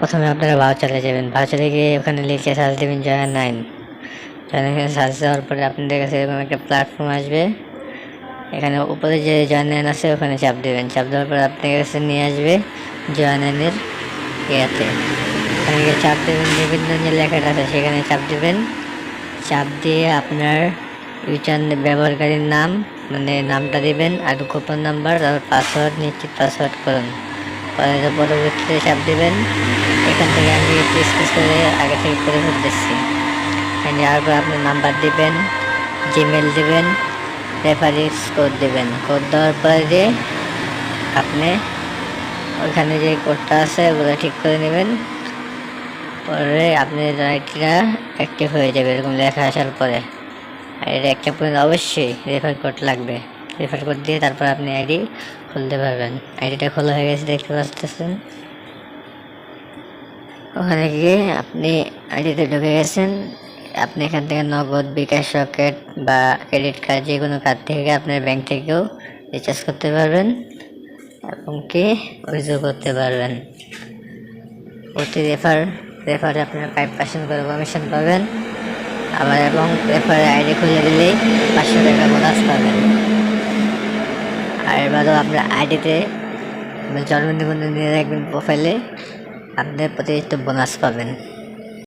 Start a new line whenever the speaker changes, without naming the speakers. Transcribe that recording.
প্রথমে আপনারা ভাউচারে যাবেন, ভাউচারে গিয়ে ওখানে লিখে সার্চ দেবেন জয়া 9। এখানে সার্চ দেওয়ার পরে আপনাদের কাছে এরকম একটা প্ল্যাটফর্ম আসবে। এখানে উপরে যে জয়া 9 আছে ওখানে চাপ দেবেন, চাপ দেওয়ার পরে আপনাদের কাছে নিয়ে আসবে জয়া 9-এর ইয়াতে। এখানে গিয়ে চাপ দেবেন, বিভিন্ন যে লেখাটা আছে সেখানে চাপ দেবেন। চাপ দিয়ে আপনার ইউজার ব্যবহারকারীর নাম মানে নামটা দিবেন আর গোপন নাম্বার আর পাসওয়ার্ড নিশ্চিত পাসওয়ার্ড করুন। পরবর্তীতে চাপ দেবেন। এখান থেকে আমি স্কেচ করে আগে থেকে করে ফেলতেছি। এখানে যাওয়ার পর আপনার নাম্বার দিবেন, জিমেল দিবেন, রেফারেন্স কোড দিবেন। কোড দেওয়ার পরে আপনি ওইখানে যে কোডটা আছে ওগুলো ঠিক করে নেবেন। পরে আপনার আইডিটা অ্যাক্টিভ হয়ে যাবে এরকম লেখা আসার পরে। আইডি অ্যাক্টিভ করতে অবশ্যই রেফার কোড লাগবে। রেফার কোড দিয়ে তারপর আপনি আইডি খুলতে পারবেন। আইডিটা খোলা হয়ে গেছে দেখতে পাচ্ছেন। ওখানে গিয়ে আপনি আইডিতে ঢুকে গেছেন। আপনি এখান থেকে নগদ, বিকাশ, রকেট বা ক্রেডিট কার্ড যে কোনো কার্ড থেকে আপনার ব্যাংক থেকেও রিচার্জ করতে পারবেন এবং কি উইথড্র করতে পারবেন। প্রতি রেফারে আপনারা 5% করে কমিশন পাবেন। আবার এবং রেফারে আইডি খুলে দিলেই 500 টাকা বোনাস পাবেন। আর এবারও আপনার আইডিতে জন্ম নিবন্ধন নিয়ে রাখবেন প্রোফাইলে, আপনি প্রতিনিয়ত বোনাস পাবেন।